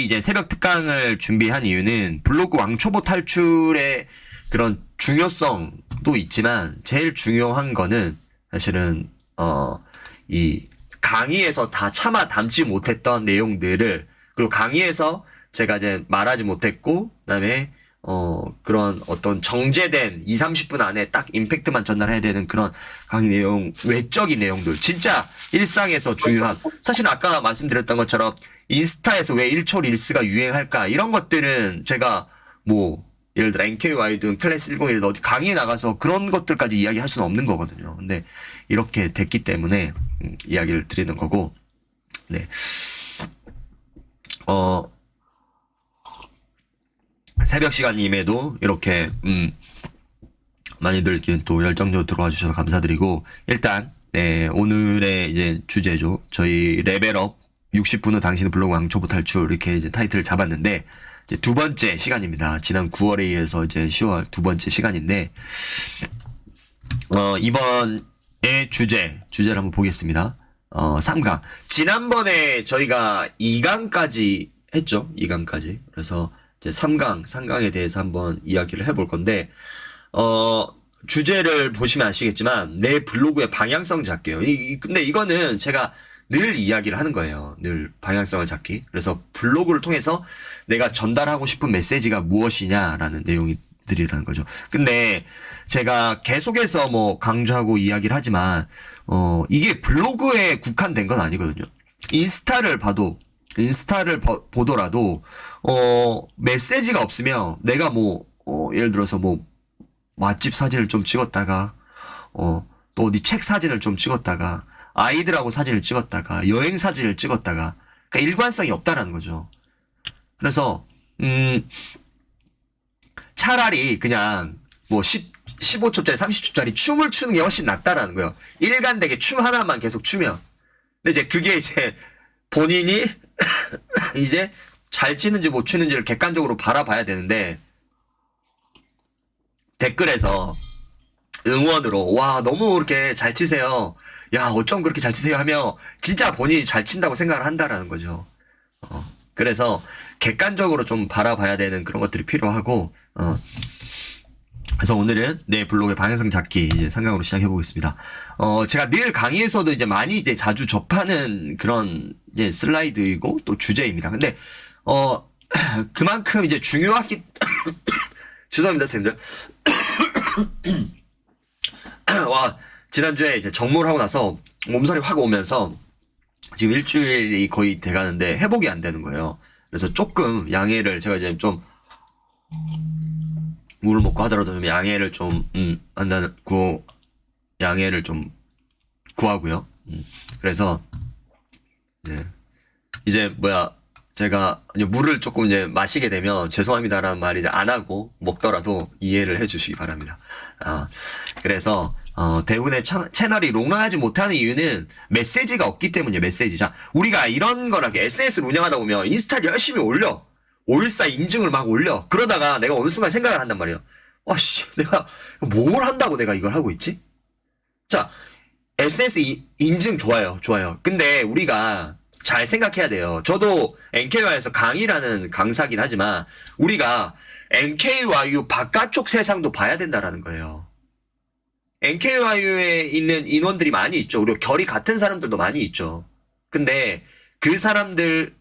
이 이제 새벽 특강을 준비한 이유는 블로그 왕초보 탈출의 그런 중요성도 있지만 제일 중요한 거는 사실은 이 강의에서 다 참아 담지 못했던 내용들을, 그리고 강의에서 제가 이제 말하지 못했고, 그다음에 그런 어떤 정제된 2, 30분 안에 딱 임팩트만 전달해야 되는 그런 강의 내용, 외적인 내용들, 진짜 일상에서 중요한, 사실 아까 말씀드렸던 것처럼 인스타에서 왜 1초 릴스가 유행할까, 이런 것들은 제가 뭐 예를 들어 NKY든 클래스 101든 어디 강의에 나가서 그런 것들까지 이야기할 수는 없는 거거든요. 근데 이렇게 됐기 때문에 이야기를 드리는 거고, 네. 새벽 시간임에도 이렇게 많이들 또 열정적으로 들어와 주셔서 감사드리고, 일단 네, 오늘의 이제 주제죠. 저희 레벨업 60분 후 당신의 블로그 왕초보 탈출, 이렇게 이제 타이틀을 잡았는데, 이제 두 번째 시간입니다. 지난 9월에 이어서 이제 10월 두 번째 시간인데, 이번의 주제를 한번 보겠습니다. 3강. 지난번에 저희가 2강까지 했죠. 2강까지. 그래서 이제 3강에 대해서 한번 이야기를 해볼 건데, 주제를 보시면 아시겠지만, 내 블로그의 방향성 잡기요. 근데 이거는 제가 늘 이야기를 하는 거예요. 늘 방향성을 잡기. 그래서 블로그를 통해서 내가 전달하고 싶은 메시지가 무엇이냐라는 내용들이라는 거죠. 근데 제가 계속해서 뭐 강조하고 이야기를 하지만, 이게 블로그에 국한된 건 아니거든요. 인스타를 보더라도, 메시지가 없으면 내가 뭐, 예를 들어서 뭐, 맛집 사진을 좀 찍었다가, 또 어디 책 사진을 좀 찍었다가, 아이들하고 사진을 찍었다가, 여행 사진을 찍었다가, 그러니까 일관성이 없다라는 거죠. 그래서, 차라리 그냥 뭐 15초짜리, 30초짜리 춤을 추는 게 훨씬 낫다라는 거예요. 일관되게 춤 하나만 계속 추면. 근데 이제 그게 이제 본인이 이제 잘 추는지 못 추는지를 객관적으로 바라봐야 되는데, 댓글에서 응원으로 와 너무 그렇게 잘 치세요, 야 어쩜 그렇게 잘 치세요 하며 진짜 본인이 잘 친다고 생각을 한다라는 거죠. 그래서 객관적으로 좀 바라봐야 되는 그런 것들이 필요하고, 그래서 오늘은 내 블로그의 방향성 잡기 이제 3강으로 시작해 보겠습니다. 제가 늘 강의에서도 이제 많이 이제 자주 접하는 그런 이제 슬라이드이고 또 주제입니다. 근데 그만큼 이제 중요하기 죄송합니다, 선생님들. 와, 지난주에 이제 정모를 하고 나서 몸살이 확 오면서 지금 일주일이 거의 돼가는데 회복이 안 되는 거예요. 그래서 조금 양해를, 제가 이제 좀 물을 먹고 하더라도 좀 양해를 좀 양해를 좀 구하고요. 그래서 이제 제가 이제 물을 조금 이제 마시게 되면 죄송합니다라는 말 이제 안 하고 먹더라도 이해를 해주시기 바랍니다. 그래서 대부분의 채널이 롱런하지 못하는 이유는 메시지가 없기 때문이에요. 메시지. 자, 우리가 이런 거랑 SNS를 운영하다 보면 인스타를 열심히 올려. 514 인증을 막 올려. 그러다가 내가 어느 순간 생각을 한단 말이에요. 와씨, 내가 뭘 한다고 내가 이걸 하고 있지? 자, SNS 인증 좋아요. 근데 우리가 잘 생각해야 돼요. 저도 NKY에서 강의라는 강사긴 하지만 우리가 NKYU 바깥쪽 세상도 봐야 된다라는 거예요. NKYU에 있는 인원들이 많이 있죠. 그리고 결이 같은 사람들도 많이 있죠. 근데 그 사람들,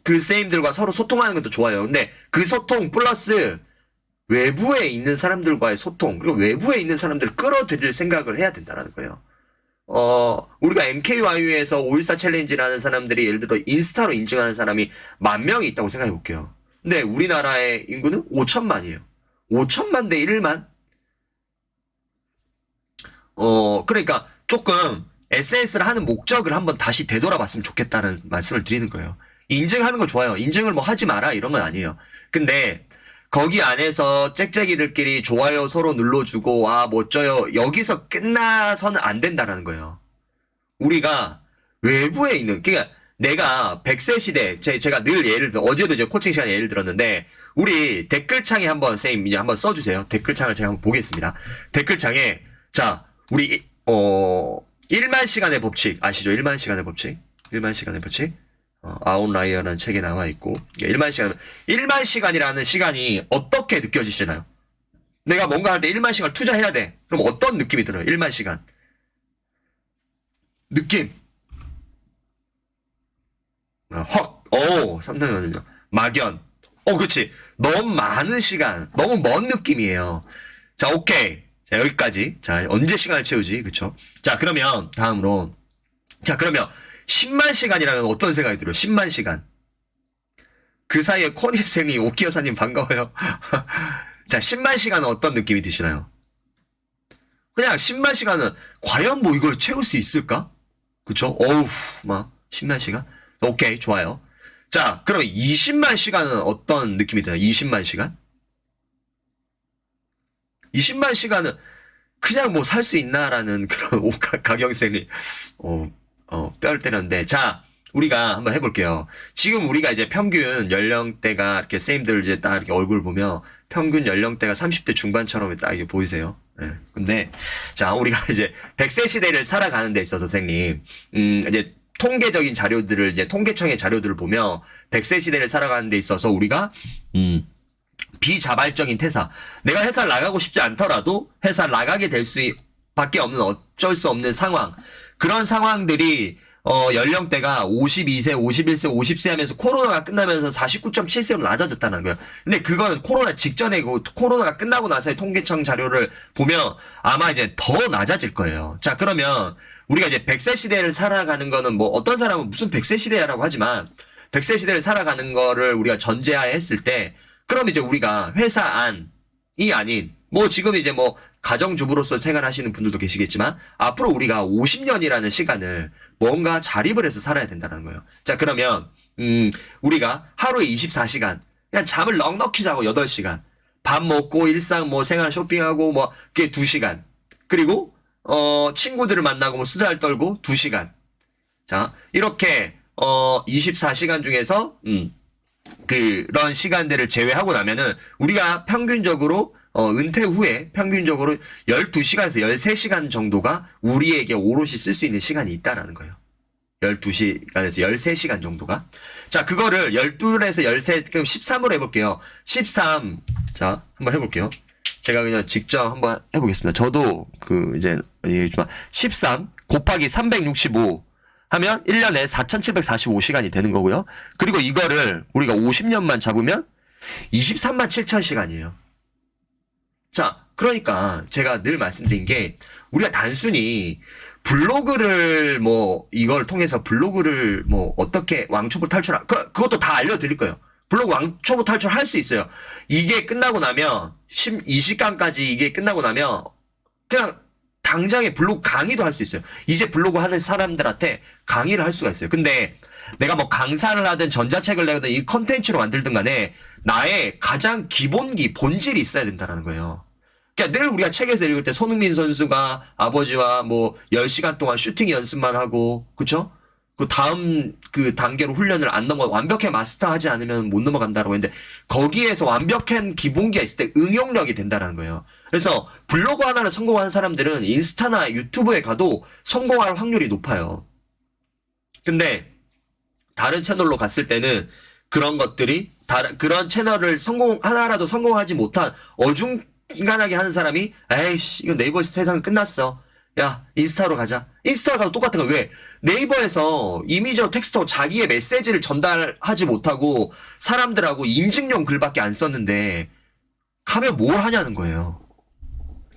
그 쌤들과 서로 소통하는 것도 좋아요. 근데 그 소통 플러스 외부에 있는 사람들과의 소통, 그리고 외부에 있는 사람들을 끌어들일 생각을 해야 된다는 거예요. 우리가 MKYU에서 514 챌린지라는 사람들이 예를 들어 인스타로 인증하는 사람이 10,000명이 있다고 생각해 볼게요. 근데 우리나라의 인구는 5천만이에요. 5천만 대 1만? 그러니까 조금 SNS를 하는 목적을 한번 다시 되돌아봤으면 좋겠다는 말씀을 드리는 거예요. 인증하는 거 좋아요. 인증을 뭐 하지 마라 이런 건 아니에요. 근데 거기 안에서 짹짹이들끼리 좋아요 서로 눌러주고 멋져요 여기서 끝나서는 안 된다라는 거예요. 우리가 외부에 있는, 그러니까 내가 100세 시대, 제가 늘 예를 들어, 어제도 이제 코칭 시간에 예를 들었는데, 우리 댓글창에 한번, 선생님, 이제 한번 써주세요. 댓글창을 제가 한번 보겠습니다. 댓글창에, 자, 우리, 1만 시간의 법칙, 아시죠? 1만 시간의 법칙? 1만 시간의 법칙? 아웃라이어라는 책에 나와 있고 1만 시간이라는 시간이 어떻게 느껴지시나요? 내가 뭔가 할 때 1만 시간 투자해야 돼. 그럼 어떤 느낌이 들어요? 1만 시간. 느낌. 상당히거든요. 막연. 그치. 너무 많은 시간, 너무 먼 느낌이에요. 자, 오케이. 자, 여기까지. 자, 언제 시간을 채우지? 그쵸? 자, 그러면, 다음으로. 자, 그러면, 10만 시간이라면 어떤 생각이 들어요? 10만 시간. 그 사이에 코니쌤이 오키여사님 반가워요. 자, 10만 시간은 어떤 느낌이 드시나요? 그냥 10만 시간은, 과연 뭐 이걸 채울 수 있을까? 그쵸? 10만 시간? 오케이, 좋아요. 자, 그럼 20만 시간은 어떤 느낌이 드나요? 20만 시간? 20만 시간은 그냥 뭐 살 수 있나라는 그런 가경생이 뼈를 때렸는데, 자, 우리가 한번 해볼게요. 지금 우리가 이제 평균 연령대가 이렇게 쌤들 이제 딱 이렇게 얼굴 보면 평균 연령대가 30대 중반처럼 딱 이게 보이세요? 네. 근데, 자, 우리가 이제 100세 시대를 살아가는 데 있어서 선생님, 이제 통계적인 자료들을 이제 통계청의 자료들을 보면 100세 시대를 살아가는 데 있어서 우리가, 비자발적인 퇴사. 내가 회사를 나가고 싶지 않더라도 회사를 나가게 될 수밖에 없는 어쩔 수 없는 상황. 그런 상황들이 연령대가 52세, 51세, 50세 하면서 코로나가 끝나면서 49.7세로 낮아졌다는 거예요. 근데 그건 코로나 직전이고 코로나가 끝나고 나서의 통계청 자료를 보면 아마 이제 더 낮아질 거예요. 자, 그러면 우리가 이제 100세 시대를 살아가는 거는 뭐 어떤 사람은 무슨 100세 시대라고 하지만 100세 시대를 살아가는 거를 우리가 전제하에 했을 때 그럼 이제 우리가 회사 안이 아닌 뭐 지금 이제 뭐 가정주부로서 생활하시는 분들도 계시겠지만 앞으로 우리가 50년이라는 시간을 뭔가 자립을 해서 살아야 된다는 거예요. 자, 그러면 우리가 하루에 24시간 그냥 잠을 넉넉히 자고 8시간 밥 먹고 일상 뭐 생활 쇼핑하고 뭐 그게 2시간 그리고 친구들을 만나고 뭐 수다를 떨고 2시간. 자, 이렇게 24시간 중에서 그런 시간들을 제외하고 나면은 우리가 평균적으로 은퇴 후에 평균적으로 12시간에서 13시간 정도가 우리에게 오롯이 쓸 수 있는 시간이 있다라는 거예요. 12시간에서 13시간 정도가. 자, 그거를 12에서 13, 그럼 13으로 해볼게요. 13. 자, 한번 해볼게요. 제가 그냥 직접 한번 해보겠습니다. 저도 이제 얘기했지만 13 곱하기 365 하면 1년에 4,745시간이 되는 거고요. 그리고 이거를 우리가 50년만 잡으면 23만 7천 시간이에요. 자, 그러니까 제가 늘 말씀드린 게 우리가 단순히 블로그를 뭐 이걸 통해서 블로그를 뭐 어떻게 왕초보 탈출할 그것도 다 알려드릴 거예요. 블로그 왕초보 탈출할 수 있어요. 이게 끝나고 나면 20강까지 이게 끝나고 나면 그냥 당장에 블로그 강의도 할 수 있어요. 이제 블로그 하는 사람들한테 강의를 할 수가 있어요. 근데 내가 뭐 강사를 하든 전자책을 내든 이 컨텐츠로 만들든 간에 나의 가장 기본기, 본질이 있어야 된다는 거예요. 그러니까 늘 우리가 책에서 읽을 때 손흥민 선수가 아버지와 뭐 10시간 동안 슈팅 연습만 하고, 그쵸? 그 다음 그 단계로 훈련을 안 완벽히 마스터하지 않으면 못 넘어간다고 했는데 거기에서 완벽한 기본기가 있을 때 응용력이 된다는 거예요. 그래서 블로그 하나를 성공한 사람들은 인스타나 유튜브에 가도 성공할 확률이 높아요. 근데 다른 채널로 갔을 때는 그런 것들이 그런 채널을 하나라도 성공하지 못한 어중간하게 하는 사람이 에이씨 이건 네이버 세상 끝났어. 야, 인스타로 가자. 인스타로 가도 똑같은 거야. 왜? 네이버에서 이미지와 텍스트로 자기의 메시지를 전달하지 못하고 사람들하고 인증용 글밖에 안 썼는데 가면 뭘 하냐는 거예요.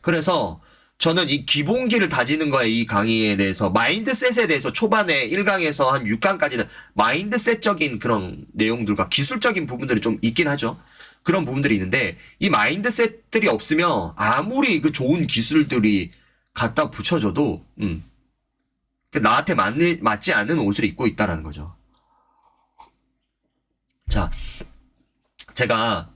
그래서 저는 이 기본기를 다지는 거에 이 강의에 대해서 마인드셋에 대해서 초반에 1강에서 한 6강까지는 마인드셋적인 그런 내용들과 기술적인 부분들이 좀 있긴 하죠. 그런 부분들이 있는데 이 마인드셋들이 없으면 아무리 그 좋은 기술들이 갖다 붙여줘도 나한테 맞지 않는 옷을 입고 있다라는 거죠. 자, 제가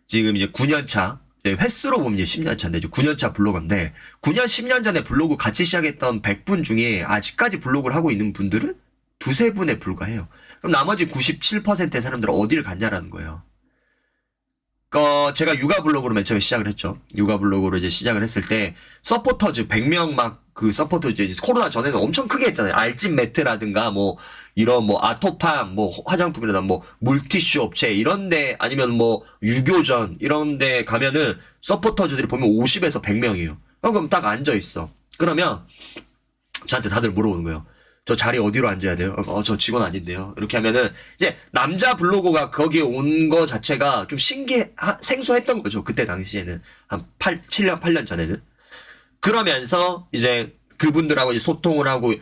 지금 이제 9년차 횟수로 보면 이제 10년 차인데 9년차 블로거인데 9년 10년 전에 블로그 같이 시작했던 100분 중에 아직까지 블로그를 하고 있는 분들은 두세 분에 불과해요. 그럼 나머지 97%의 사람들은 어디를 갔냐라는 거예요. 제가 육아 블로그로 맨 처음에 시작을 했죠. 육아 블로그로 이제 시작을 했을 때 서포터즈 100명 막 그 서포터 이제 코로나 전에는 엄청 크게 했잖아요. 알집 매트라든가 뭐 이런 뭐 아토팜 뭐 화장품이라든가 뭐 물티슈 업체 이런데 아니면 뭐 유교전 이런데 가면은 서포터즈들이 보면 50에서 100명이에요. 그럼 딱 앉아 있어. 그러면 저한테 다들 물어보는 거예요. 저 자리 어디로 앉아야 돼요? 저 직원 아닌데요. 이렇게 하면은 이제 남자 블로거가 거기에 온 거 자체가 좀 생소했던 거죠. 그때 당시에는 한 7년 8년 전에는. 그러면서 이제 그분들하고 이제 소통을 하고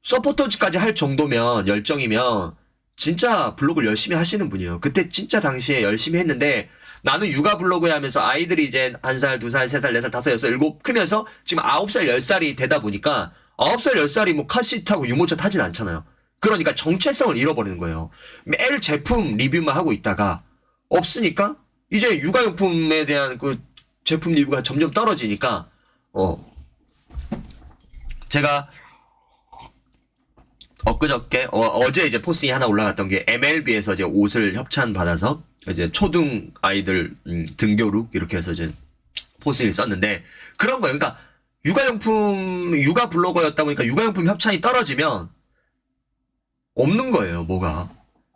서포터즈까지 할 정도면 열정이면 진짜 블로그를 열심히 하시는 분이에요. 그때 진짜 당시에 열심히 했는데 나는 육아 블로그 하면서 아이들이 이제 1살, 2살, 3살, 4살, 5, 6, 7 크면서 지금 9살, 10살이 되다 보니까 9살, 10살이 뭐 카시트하고 유모차 타진 않잖아요. 그러니까 정체성을 잃어버리는 거예요. 매일 제품 리뷰만 하고 있다가 없으니까 이제 육아용품에 대한 그 제품 리뷰가 점점 떨어지니까 제가 엊그저께 어제 이제 포스팅이 하나 올라갔던 게 MLB에서 이제 옷을 협찬 받아서 이제 초등 아이들 등교룩 이렇게 해서 이제 포스팅을 썼는데 그런 거예요. 그러니까 육아 블로거였다 보니까 육아용품 협찬이 떨어지면 없는 거예요, 뭐가.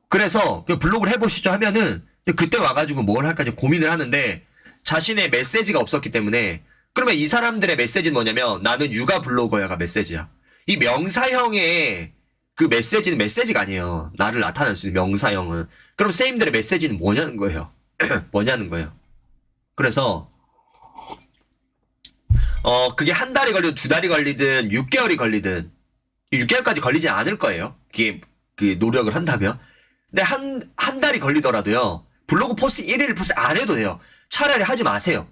그래서 블로그를 해보시죠 하면은 그때 와가지고 뭘 할까 고민을 하는데 자신의 메시지가 없었기 때문에 그러면 이 사람들의 메시지는 뭐냐면 나는 육아 블로거야가 메시지야. 이 명사형의 그 메시지는 메시지가 아니에요. 나를 나타낼 수 있는 명사형은. 그럼 쌤들의 메시지는 뭐냐는 거예요. 뭐냐는 거예요. 그래서 그게 한 달이 걸리든 2달이 걸리든 6개월이 걸리든 6개월까지 걸리지 않을 거예요. 그게 그 노력을 한다면. 근데 한 달이 걸리더라도요. 블로그 포스팅 1일 포스팅 안 해도 돼요. 차라리 하지 마세요.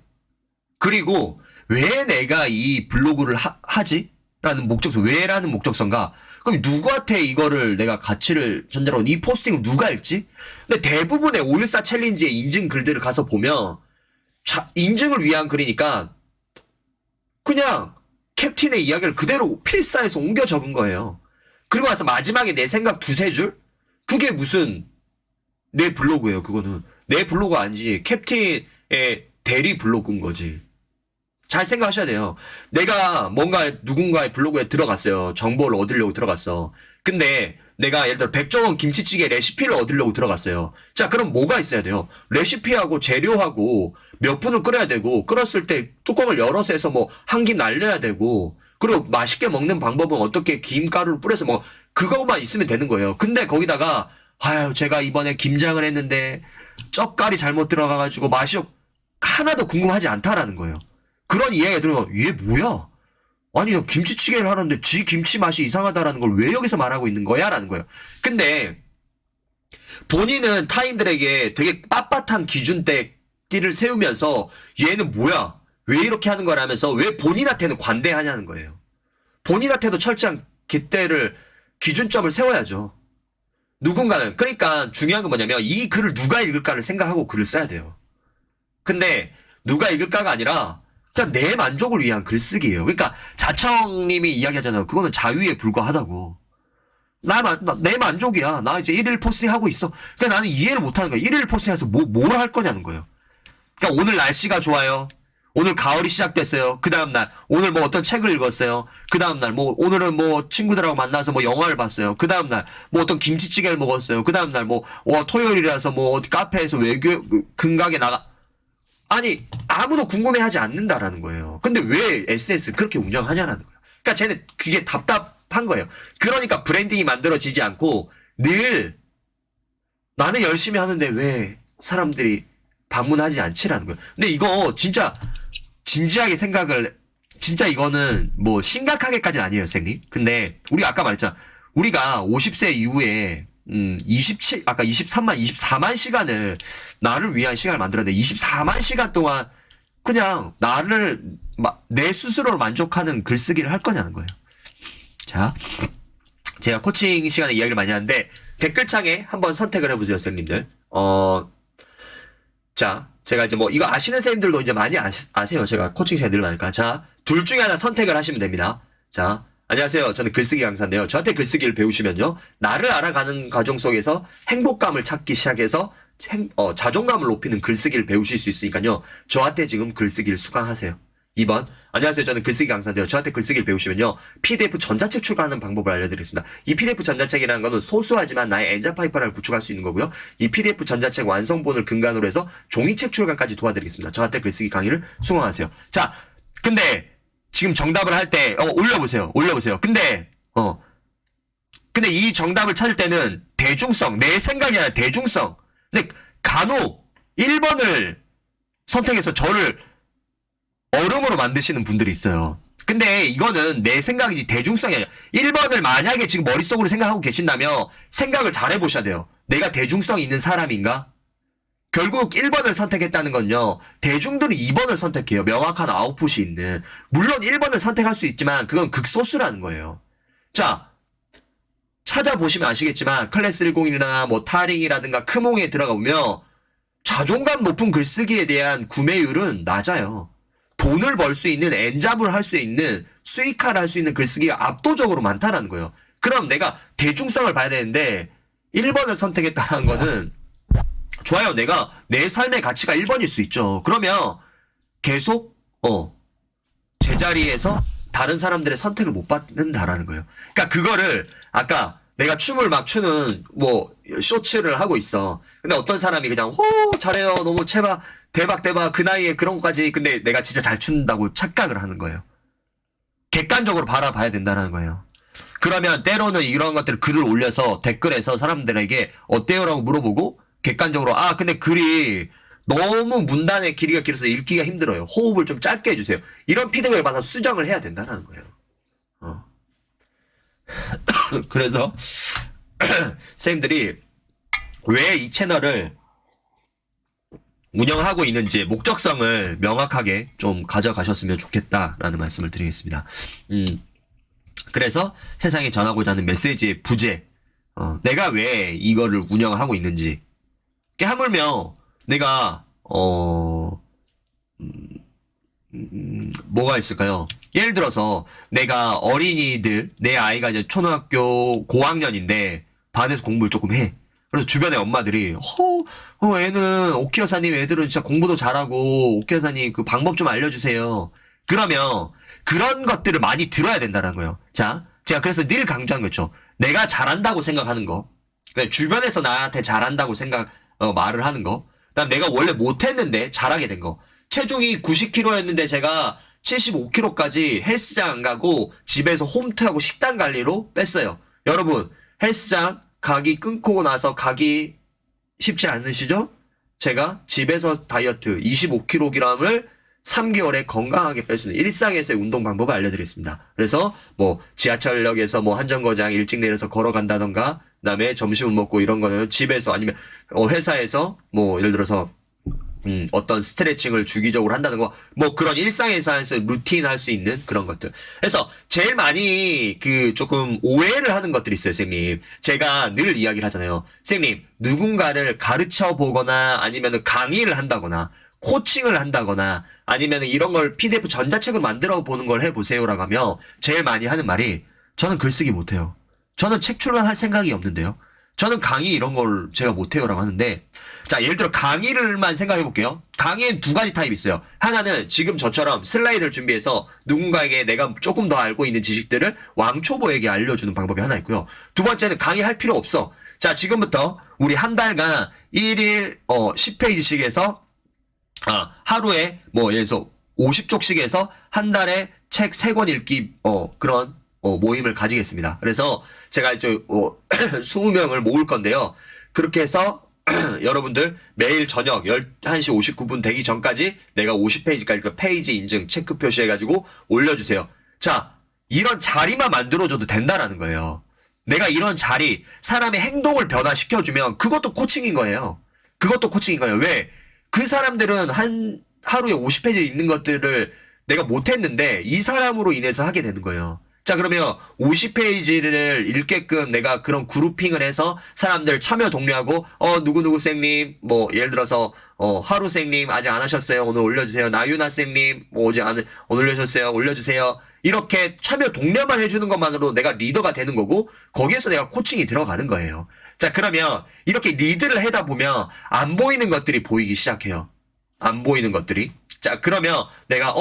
그리고 왜 내가 이 블로그를 하지? 라는 목적성, 왜라는 목적성과 그럼 누구한테 이거를 내가 가치를 전달하고 이 포스팅을 누가 읽지? 근데 대부분의 514 챌린지의 인증 글들을 가서 보면 인증을 위한 글이니까 그냥 캡틴의 이야기를 그대로 필사해서 옮겨 적은 거예요. 그리고 나서 마지막에 내 생각 2-3줄? 그게 무슨 내 블로그예요. 그거는 내 블로그 아니지 캡틴의 대리 블로그인 거지. 잘 생각하셔야 돼요. 내가 뭔가 누군가의 블로그에 들어갔어요. 정보를 얻으려고 들어갔어. 근데 내가 예를 들어 백종원 김치찌개 레시피를 얻으려고 들어갔어요. 자, 그럼 뭐가 있어야 돼요? 레시피하고 재료하고 몇 분을 끓여야 되고 끓었을 때 뚜껑을 열어서 해서 뭐 한 김 날려야 되고 그리고 맛있게 먹는 방법은 어떻게 김가루를 뿌려서 뭐 그거만 있으면 되는 거예요. 근데 거기다가 아유 제가 이번에 김장을 했는데 쩝갈이 잘못 들어가가지고 맛이 하나도 궁금하지 않다라는 거예요. 그런 이야기가 들으면 얘 뭐야? 아니 김치찌개를 하는데 지 김치 맛이 이상하다라는 걸 왜 여기서 말하고 있는 거야? 라는 거예요. 근데 본인은 타인들에게 되게 빳빳한 기준대를 세우면서 얘는 뭐야? 왜 이렇게 하는 거라면서 왜 본인한테는 관대하냐는 거예요. 본인한테도 철저한 기준점을 세워야죠. 누군가는. 그러니까 중요한 건 뭐냐면 이 글을 누가 읽을까를 생각하고 글을 써야 돼요. 근데 누가 읽을까가 아니라 그냥 내 만족을 위한 글쓰기예요. 그러니까 자청님이 이야기하잖아요. 그거는 자유에 불과하다고. 내 만족이야. 나 이제 1일 포스팅 하고 있어. 그러니까 나는 이해를 못하는 거야. 1일 포스팅해서 뭘 할 거냐는 거예요. 그러니까 오늘 날씨가 좋아요. 오늘 가을이 시작됐어요. 그 다음날 오늘 뭐 어떤 책을 읽었어요. 그 다음날 뭐 오늘은 뭐 친구들하고 만나서 뭐 영화를 봤어요. 그 다음날 뭐 어떤 김치찌개를 먹었어요. 그 다음날 뭐 토요일이라서 뭐 어디 카페에서 외교 근각에 나가. 아니 아무도 궁금해하지 않는다라는 거예요. 근데 왜 SS 그렇게 운영하냐라는 거예요. 그러니까 쟤는 그게 답답한 거예요. 그러니까 브랜딩이 만들어지지 않고 늘 나는 열심히 하는데 왜 사람들이 방문하지 않지라는 거예요. 근데 이거 진짜 진지하게 진짜 이거는 뭐 심각하게까지는 아니에요, 선생님. 근데 우리가 아까 말했잖아. 우리가 50세 이후에 24만 시간을 나를 위한 시간을 만들었는데 24만 시간 동안 그냥 내 스스로를 만족하는 글쓰기를 할 거냐는 거예요. 자, 제가 코칭 시간에 이야기를 많이 하는데 댓글창에 한번 선택을 해보세요, 선생님들. 자, 제가 이제 뭐 이거 아시는 선생님들도 이제 많이 아세요. 제가 코칭 시간에 늘 많으니까. 자, 둘 중에 하나 선택을 하시면 됩니다. 자, 안녕하세요. 저는 글쓰기 강사인데요. 저한테 글쓰기를 배우시면요. 나를 알아가는 과정 속에서 행복감을 찾기 시작해서 자존감을 높이는 글쓰기를 배우실 수 있으니까요. 저한테 지금 글쓰기를 수강하세요. 2번. 안녕하세요. 저는 글쓰기 강사인데요. 저한테 글쓰기를 배우시면요. PDF 전자책 출간하는 방법을 알려드리겠습니다. 이 PDF 전자책이라는 거는 소소하지만 나의 엔자 파이프라인을 구축할 수 있는 거고요. 이 PDF 전자책 완성본을 근간으로 해서 종이책 출간까지 도와드리겠습니다. 저한테 글쓰기 강의를 수강하세요. 자, 근데 지금 정답을 할 때 올려보세요. 근데 이 정답을 찾을 때는 대중성, 내 생각이 아니라 대중성. 근데 간혹 1번을 선택해서 저를 얼음으로 만드시는 분들이 있어요. 근데 이거는 내 생각이지 대중성이 아니야. 1번을 만약에 지금 머릿속으로 생각하고 계신다면 생각을 잘 해보셔야 돼요. 내가 대중성 있는 사람인가? 결국 1번을 선택했다는 건요. 대중들은 2번을 선택해요. 명확한 아웃풋이 있는. 물론 1번을 선택할 수 있지만 그건 극소수라는 거예요. 자, 찾아보시면 아시겠지만 클래스 101이나 뭐 타링이라든가 크몽에 들어가 보면 자존감 높은 글쓰기에 대한 구매율은 낮아요. 돈을 벌 수 있는, 엔잡을 할 수 있는, 수익화를 할 수 있는 글쓰기가 압도적으로 많다라는 거예요. 그럼 내가 대중성을 봐야 되는데 1번을 선택했다는 거는 좋아요. 내가 내 삶의 가치가 1번일 수 있죠. 그러면 계속 제자리에서 다른 사람들의 선택을 못 받는다라는 거예요. 그러니까 그거를 아까 내가 춤을 막 추는 뭐 쇼츠를 하고 있어. 근데 어떤 사람이 그냥 잘해요. 너무 대박 그 나이에 그런 것까지. 근데 내가 진짜 잘 춘다고 착각을 하는 거예요. 객관적으로 바라봐야 된다는 거예요. 그러면 때로는 이런 것들을 글을 올려서 댓글에서 사람들에게 어때요라고 물어보고 객관적으로 근데 글이 너무 문단의 길이가 길어서 읽기가 힘들어요. 호흡을 좀 짧게 해주세요. 이런 피드백을 받아서 수정을 해야 된다는 거예요. 그래서 선생님들이 왜 이 채널을 운영하고 있는지 목적성을 명확하게 좀 가져가셨으면 좋겠다라는 말씀을 드리겠습니다. 그래서 세상에 전하고자 하는 메시지의 부재, 내가 왜 이거를 운영하고 있는지. 하물며 내가 뭐가 있을까요? 예를 들어서 내가 어린이들, 내 아이가 이제 초등학교 고학년인데 반에서 공부를 조금 해. 그래서 주변에 엄마들이 애는 오키 여사님 애들은 진짜 공부도 잘하고 오키 여사님 그 방법 좀 알려주세요. 그러면 그런 것들을 많이 들어야 된다는 거예요. 자, 제가 그래서 늘 강조한 거죠. 내가 잘한다고 생각하는 거, 주변에서 나한테 잘한다고 말을 하는 거, 그다음 내가 원래 못했는데 잘하게 된 거. 체중이 90kg였는데 제가 75kg까지 헬스장 안 가고 집에서 홈트하고 식단 관리로 뺐어요. 여러분, 헬스장 가기 끊고 나서 가기 쉽지 않으시죠? 제가 집에서 다이어트 25kg을 3개월에 건강하게 뺄 수 있는 일상에서의 운동 방법을 알려드리겠습니다. 그래서 뭐 지하철역에서 뭐 한정거장 일찍 내려서 걸어간다던가, 그다음에 점심을 먹고 이런 거는 집에서 아니면 회사에서 뭐 예를 들어서 어떤 스트레칭을 주기적으로 한다는 거, 뭐 그런 일상에서 루틴 할 수 있는 그런 것들. 그래서 제일 많이 조금 오해를 하는 것들이 있어요, 선생님. 제가 늘 이야기를 하잖아요. 선생님, 누군가를 가르쳐 보거나 아니면 강의를 한다거나 코칭을 한다거나 아니면 이런 걸 PDF 전자책을 만들어 보는 걸 해보세요라고 하면 제일 많이 하는 말이 저는 글쓰기 못해요. 저는 책 출간할 생각이 없는데요. 저는 강의 이런 걸 제가 못해요라고 하는데, 자, 예를 들어 강의를만 생각해 볼게요. 강의엔 두 가지 타입이 있어요. 하나는 지금 저처럼 슬라이드를 준비해서 누군가에게 내가 조금 더 알고 있는 지식들을 왕초보에게 알려주는 방법이 하나 있고요. 두 번째는 강의할 필요 없어. 자, 지금부터 우리 한 달간 1일 10페이지씩 해서 하루에 뭐 예를 들어서 50쪽씩 해서 한 달에 책 3권 읽기 그런 모임을 가지겠습니다. 그래서 제가 이제 20명을 모을 건데요. 그렇게 해서 여러분들 매일 저녁 11시 59분 되기 전까지 내가 50페이지까지 그 페이지 인증 체크 표시해가지고 올려주세요. 자, 이런 자리만 만들어줘도 된다라는 거예요. 내가 이런 자리, 사람의 행동을 변화시켜주면 그것도 코칭인 거예요. 왜? 그 사람들은 하루에 50페이지 읽는 것들을 내가 못했는데 이 사람으로 인해서 하게 되는 거예요. 자, 그러면 50페이지를 읽게끔 내가 그런 그룹핑을 해서 사람들 참여 독려하고 누구누구 쌤님, 뭐 예를 들어서 하루 쌤님 아직 안 하셨어요. 오늘 올려주세요. 나유나 쌤님 뭐 오늘 올려주셨어요. 올려주세요. 이렇게 참여 독려만 해주는 것만으로도 내가 리더가 되는 거고 거기에서 내가 코칭이 들어가는 거예요. 자, 그러면 이렇게 리드를 하다 보면 안 보이는 것들이 보이기 시작해요. 안 보이는 것들이. 자, 그러면 내가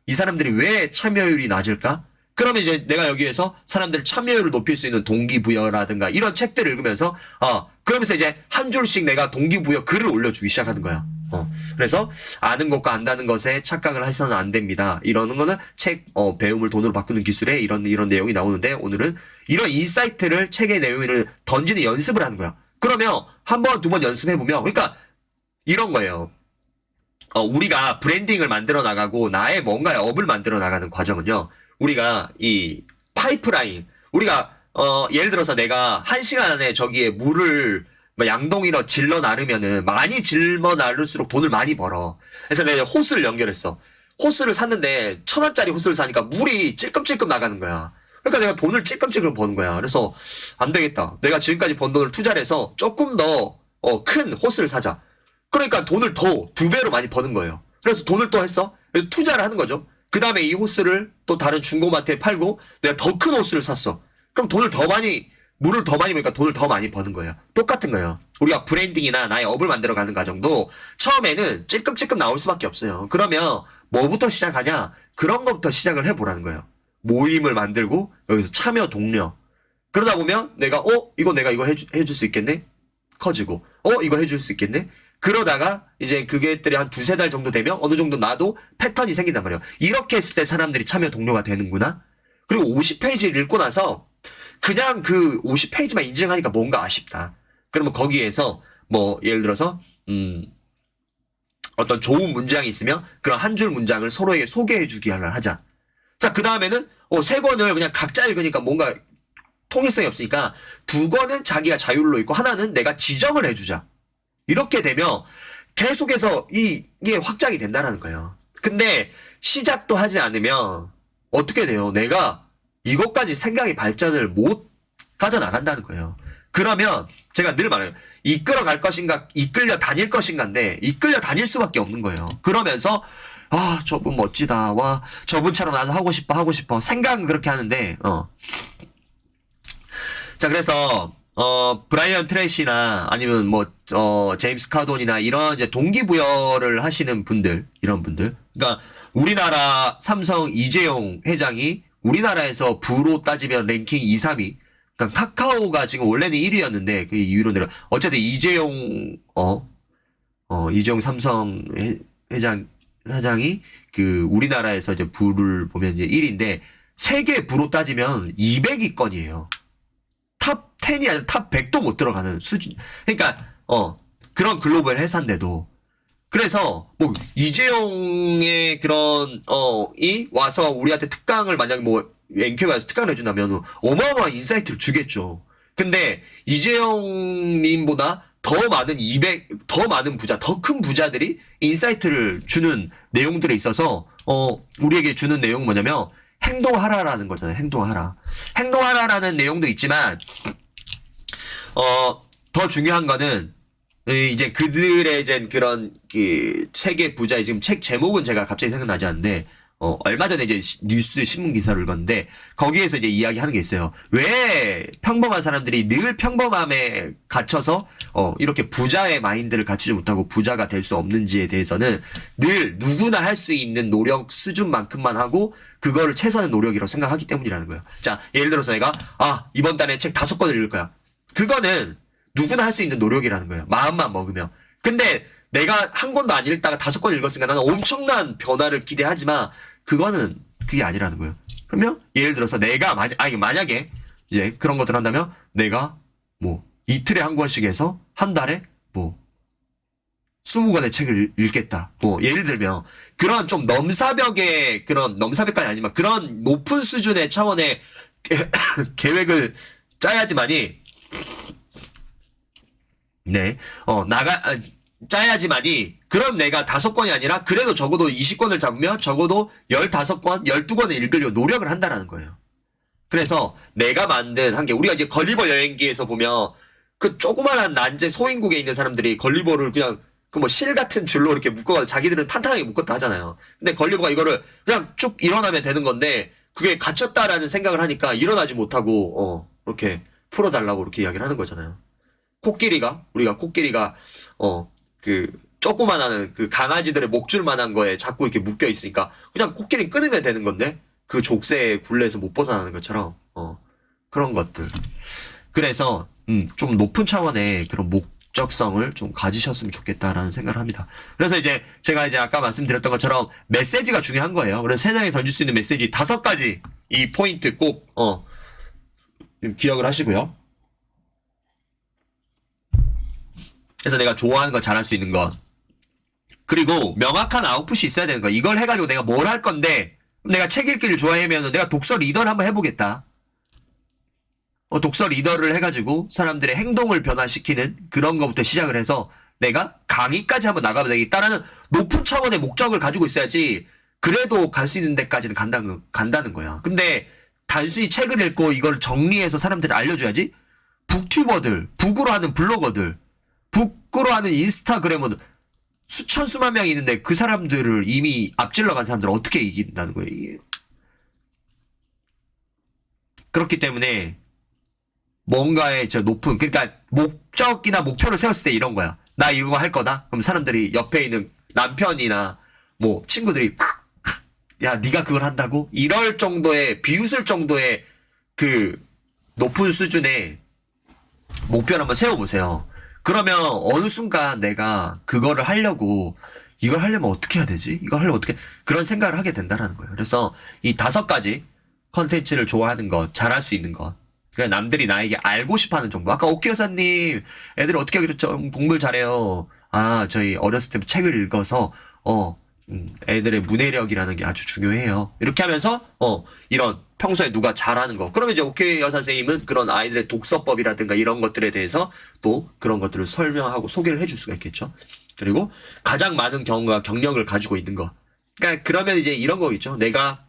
이 사람들이 왜 참여율이 낮을까? 그러면 이제 내가 여기에서 사람들 참여율을 높일 수 있는 동기부여라든가 이런 책들을 읽으면서 그러면서 이제 한 줄씩 내가 동기부여 글을 올려주기 시작하는 거야. 그래서 아는 것과 안다는 것에 착각을 해서는 안 됩니다. 이러는 거는 책 배움을 돈으로 바꾸는 기술에 이런 내용이 나오는데 오늘은 이런 인사이트를 책의 내용을 던지는 연습을 하는 거야. 그러면 한 번, 두 번 연습해 보면 그러니까 이런 거예요. 우리가 브랜딩을 만들어 나가고 나의 뭔가의 업을 만들어 나가는 과정은요. 우리가 이 파이프라인, 우리가 예를 들어서 내가 1시간 안에 저기에 물을 뭐 양동이로 질러 나르면은 많이 질러 나를수록 돈을 많이 벌어. 그래서 내가 호스를 연결했어. 호스를 샀는데 1,000원짜리 호스를 사니까 물이 찔끔찔끔 나가는 거야. 그러니까 내가 돈을 찔끔찔끔 버는 거야. 그래서 안 되겠다. 내가 지금까지 번 돈을 투자를 해서 조금 더 큰 호스를 사자. 그러니까 돈을 더 2배로 많이 버는 거예요. 그래서 돈을 또 했어. 그래서 투자를 하는 거죠. 그 다음에 이 호스를 또 다른 중고마트에 팔고 내가 더 큰 호스를 샀어. 그럼 돈을 더 많이, 물을 더 많이 버니까 돈을 더 많이 버는 거예요. 똑같은 거예요. 우리가 브랜딩이나 나의 업을 만들어가는 과정도 처음에는 찔끔찔끔 나올 수밖에 없어요. 그러면 뭐부터 시작하냐? 그런 것부터 시작을 해보라는 거예요. 모임을 만들고 여기서 참여 동료. 그러다 보면 내가 이거 내가 이거 해줄 수 있겠네? 커지고 이거 해줄 수 있겠네? 그러다가 이제 그게들이 한 2-3달 정도 되면 어느 정도 나도 패턴이 생긴단 말이에요. 이렇게 했을 때 사람들이 참여 동료가 되는구나. 그리고 50페이지를 읽고 나서 그냥 그 50페이지만 인증하니까 뭔가 아쉽다. 그러면 거기에서 뭐 예를 들어서 어떤 좋은 문장이 있으면 그런 한 줄 문장을 서로에게 소개해주기 하자. 자, 그 다음에는 3권을 그냥 각자 읽으니까 뭔가 통일성이 없으니까 2권은 자기가 자율로 읽고 하나는 내가 지정을 해주자. 이렇게 되면 계속해서 이게 확장이 된다는 거예요. 근데 시작도 하지 않으면 어떻게 돼요? 내가 이것까지 생각이 발전을 못 가져나간다는 거예요. 그러면 제가 늘 말해요. 이끌어 갈 것인가, 이끌려 다닐 것인가인데 이끌려 다닐 수밖에 없는 거예요. 그러면서 저분 멋지다. 와, 저분처럼 나도 하고 싶어. 생각은 그렇게 하는데 자, 그래서 브라이언 트레이시나 아니면 뭐 제임스 카돈이나 이런 이제 동기부여를 하시는 분들, 이런 분들. 그러니까 우리나라 삼성 이재용 회장이 우리나라에서 부로 따지면 랭킹 2, 3위. 그러니까 카카오가 지금 원래는 1위였는데 그 이유로 내려. 어쨌든 이재용 삼성 회장이 그 우리나라에서 이제 부를 보면 이제 1위인데 세계 부로 따지면 200위권이에요. 탑 10이 아니라 탑 100도 못 들어가는 수준. 그러니까 그런 글로벌 회사인데도 그래서 뭐 이재용의 그런 이 와서 우리한테 특강을 만약 뭐 NQ에 와서 특강을 해준다면 어마어마한 인사이트를 주겠죠. 근데 이재용님보다 더 많은 부자, 더 큰 부자들이 인사이트를 주는 내용들에 있어서 우리에게 주는 내용은 뭐냐면 행동하라라는 거잖아요. 행동하라라는 내용도 있지만 더 중요한 거는 이제 그들의 이제 그런 그 세계 부자의 지금 책 제목은 제가 갑자기 생각나지 않는데 얼마 전에 이제 뉴스 신문 기사를 읽었는데 거기에서 이제 이야기하는 게 있어요. 왜 평범한 사람들이 늘 평범함에 갇혀서 이렇게 부자의 마인드를 갖추지 못하고 부자가 될 수 없는지에 대해서는 늘 누구나 할 수 있는 노력 수준만큼만 하고 그거를 최선의 노력이라고 생각하기 때문이라는 거예요. 자, 예를 들어서 내가 이번 달에 책 5권을 읽을 거야. 그거는 누구나 할 수 있는 노력이라는 거예요. 마음만 먹으면. 근데 내가 한 권도 안 읽다가 5권 읽었으니까 나는 엄청난 변화를 기대하지만 그거는 그게 아니라는 거예요. 그러면 예를 들어서 내가 만약에 이제 그런 것들 한다면 내가 뭐 이틀에 한 권씩 해서 한 달에 뭐 20권의 책을 읽겠다. 뭐 예를 들면 그런 좀 넘사벽까지 아니지만 그런 높은 수준의 차원의 계획을 짜야지만이 짜야지만이 그럼 내가 5권이 아니라 그래도 적어도 20권을 잡으면 적어도 15권, 12권을 읽으려고 노력을 한다라는 거예요. 그래서 내가 만든 한 개, 우리가 이제 걸리버 여행기에서 보면 그 조그만한 난제 소인국에 있는 사람들이 걸리버를 그냥 그 뭐 실 같은 줄로 이렇게 묶어가지고 자기들은 탄탄하게 묶었다 하잖아요. 근데 걸리버가 이거를 그냥 쭉 일어나면 되는 건데 그게 갇혔다라는 생각을 하니까 일어나지 못하고 이렇게 풀어달라고 이렇게 이야기를 하는 거잖아요. 우리가 코끼리가 조그만한 그 강아지들의 목줄만한 거에 자꾸 이렇게 묶여 있으니까 그냥 코끼리 끊으면 되는 건데 그 족쇄의 굴레에서 못 벗어나는 것처럼 그런 것들. 그래서 좀 높은 차원의 그런 목적성을 좀 가지셨으면 좋겠다라는 생각을 합니다. 그래서 이제 제가 이제 아까 말씀드렸던 것처럼 메시지가 중요한 거예요. 그래서 세상에 던질 수 있는 메시지 5가지 이 포인트 꼭 기억을 하시고요. 그래서 내가 좋아하는 거 잘할 수 있는 거. 그리고 명확한 아웃풋이 있어야 되는 거야. 이걸 해가지고 내가 뭘 할 건데, 내가 책 읽기를 좋아하면 내가 독서 리더를 한번 해보겠다. 독서 리더를 해가지고 사람들의 행동을 변화시키는 그런 거부터 시작을 해서 내가 강의까지 한번 나가면 되겠다라는 높은 차원의 목적을 가지고 있어야지 그래도 갈 수 있는 데까지는 간다는 거야. 근데 단순히 책을 읽고 이걸 정리해서 사람들이 알려줘야지 북튜버들, 북으로 하는 블로거들, 북으로 하는 인스타그래머들 수천 수만 명이 있는데 그 사람들을 이미 앞질러 간 사람들을 어떻게 이긴다는 거예요, 이게. 그렇기 때문에 뭔가의 저 높은, 그러니까 목적이나 목표를 세웠을 때 이런 거야. 나 이거 할 거다. 그럼 사람들이 옆에 있는 남편이나 뭐 친구들이 야, 네가 그걸 한다고? 이럴 정도의, 비웃을 정도의 그 높은 수준의 목표를 한번 세워보세요. 그러면 어느 순간 내가 그거를 하려고 이걸 하려면 어떻게 해야 되지? 이걸 하려면 어떻게 그런 생각을 하게 된다는 거예요. 그래서 이 5가지 컨텐츠를 좋아하는 것, 잘할 수 있는 것, 그냥 남들이 나에게 알고 싶어하는 정보. 아까 오키 여사님 애들이 어떻게 그랬죠? 공부를 잘해요. 아, 저희 어렸을 때 책을 읽어서 애들의 문해력이라는 게 아주 중요해요. 이렇게 하면서 이런 평소에 누가 잘하는 거. 그러면 이제 오케이 여사 선생님은 그런 아이들의 독서법이라든가 이런 것들에 대해서 또 그런 것들을 설명하고 소개를 해줄 수가 있겠죠. 그리고 가장 많은 경험과 경력을 가지고 있는 거. 그러니까 그러면 이제 이런 거겠죠. 내가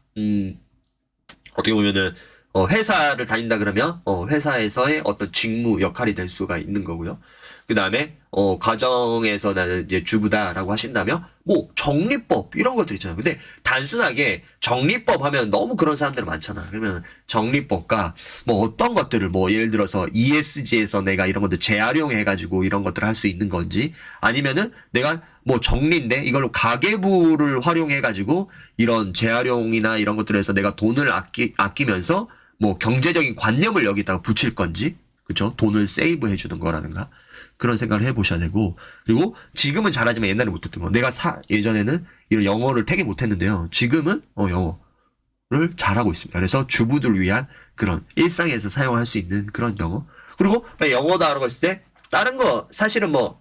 어떻게 보면은 회사를 다닌다 그러면 회사에서의 어떤 직무 역할이 될 수가 있는 거고요. 그 다음에 가정에서 나는 이제 주부다라고 하신다면 뭐 정리법 이런 것들 있잖아요. 근데 단순하게 정리법 하면 너무 그런 사람들 많잖아. 그러면 정리법과 뭐 어떤 것들을 뭐 예를 들어서 ESG에서 내가 이런 것들 재활용해가지고 이런 것들을 할 수 있는 건지, 아니면은 내가 뭐 정리인데 이걸로 가계부를 활용해가지고 이런 재활용이나 이런 것들에서 내가 돈을 아끼면서 뭐 경제적인 관념을 여기다가 붙일 건지, 그쵸? 돈을 세이브 해주는 거라든가 그런 생각을 해보셔야 되고, 그리고 지금은 잘하지만 옛날에 못했던 거. 내가 예전에는 이런 영어를 되게 못했는데요. 지금은 영어를 잘하고 있습니다. 그래서 주부들을 위한 그런 일상에서 사용할 수 있는 그런 영어. 그리고 영어다 하라고 했을 때 다른 거 사실은 뭐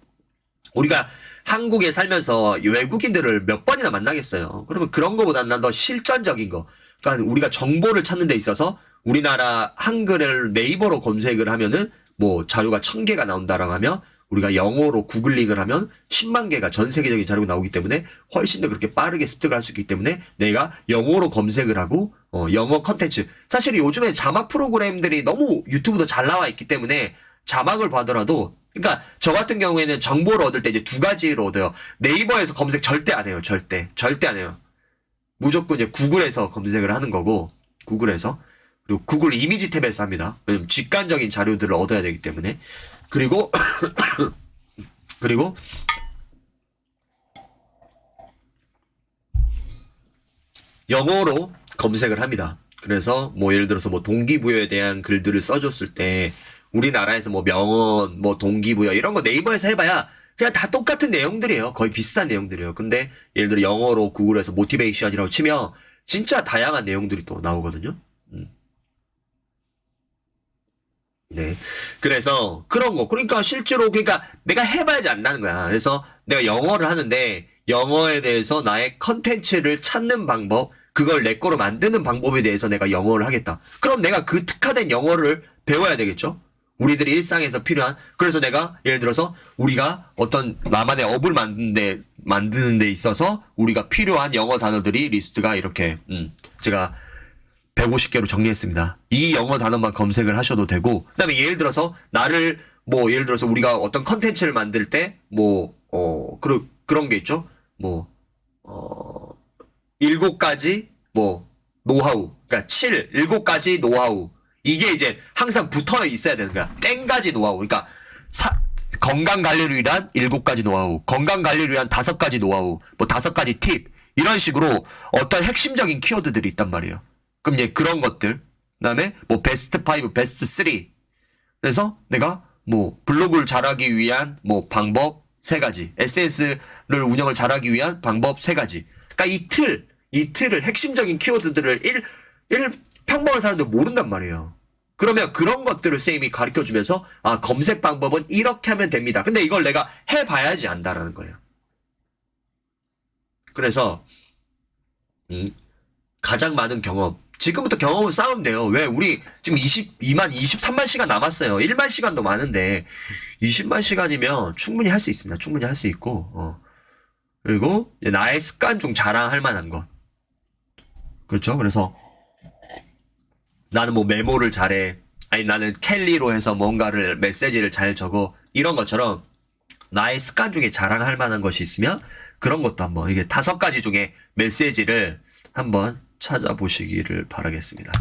우리가 한국에 살면서 외국인들을 몇 번이나 만나겠어요. 그러면 그런 거보다는 난 더 실전적인 거. 그러니까 우리가 정보를 찾는 데 있어서 우리나라 한글을 네이버로 검색을 하면은 뭐 자료가 1000개가 나온다라고 하면 우리가 영어로 구글링을 하면 10만 개가 전 세계적인 자료가 나오기 때문에 훨씬 더 그렇게 빠르게 습득을 할 수 있기 때문에 내가 영어로 검색을 하고 영어 컨텐츠, 사실 요즘에 자막 프로그램들이 너무 유튜브도 잘 나와 있기 때문에 자막을 봐더라도, 그러니까 저 같은 경우에는 정보를 얻을 때 이제 2가지로 얻어요. 네이버에서 검색 절대 안 해요. 절대 안 해요. 무조건 이제 구글에서 검색을 하는 거고, 구글에서. 그리고 구글 이미지 탭에서 합니다. 왜냐면 직관적인 자료들을 얻어야 되기 때문에. 그리고 그리고 영어로 검색을 합니다. 그래서 뭐 예를 들어서 뭐 동기부여에 대한 글들을 써줬을 때 우리나라에서 뭐 명언, 뭐 동기부여 이런 거 네이버에서 해봐야 그냥 다 똑같은 내용들이에요. 거의 비슷한 내용들이에요. 근데 예를 들어 영어로 구글에서 모티베이션이라고 치면 진짜 다양한 내용들이 또 나오거든요. 네. 그래서 그런 거. 그러니까 실제로 그러니까 내가 해봐야지 안다는 거야. 그래서 내가 영어를 하는데 영어에 대해서 나의 컨텐츠를 찾는 방법, 그걸 내 거로 만드는 방법에 대해서 내가 영어를 하겠다. 그럼 내가 그 특화된 영어를 배워야 되겠죠? 우리들이 일상에서 필요한. 그래서 내가 예를 들어서 우리가 어떤 나만의 업을 만드는 데 있어서 우리가 필요한 영어 단어들이 리스트가 이렇게 제가 150개로 정리했습니다. 이 영어 단어만 검색을 하셔도 되고, 그 다음에 예를 들어서 나를 뭐 예를 들어서 우리가 어떤 컨텐츠를 만들 때 뭐 그런 게 있죠. 뭐 7가지 뭐 노하우, 그러니까 7가지 노하우, 이게 이제 항상 붙어 있어야 되는 거야. 땡가지 노하우. 그러니까 건강 관리를 위한 7가지 노하우, 건강 관리를 위한 5가지 노하우, 뭐 5가지 팁, 이런 식으로 어떤 핵심적인 키워드들이 있단 말이에요. 그럼 이제 그런 것들, 그다음에 뭐 베스트 5, 베스트 3. 그래서 내가 뭐 블로그를 잘하기 위한 뭐 방법 3가지, SNS를 운영을 잘하기 위한 방법 3가지. 그러니까 이 틀을 핵심적인 키워드들을 평범한 사람들 모른단 말이에요. 그러면 그런 것들을 쌤이 가르쳐 주면서 아, 검색 방법은 이렇게 하면 됩니다. 근데 이걸 내가 해봐야지 안다라는 거예요. 그래서 가장 많은 경험, 지금부터 경험을 쌓으면 돼요. 왜? 우리 지금 23만 시간 남았어요. 1만 시간도 많은데 20만 시간이면 충분히 할 수 있습니다. 충분히 할 수 있고 그리고 나의 습관 중 자랑할 만한 것. 그렇죠? 그래서 나는 뭐 메모를 잘해. 아니 나는 캘리로 해서 뭔가를 메시지를 잘 적어. 이런 것처럼 나의 습관 중에 자랑할 만한 것이 있으면 그런 것도 한번 이게 5가지 중에 메시지를 한번 찾아보시기를 바라겠습니다.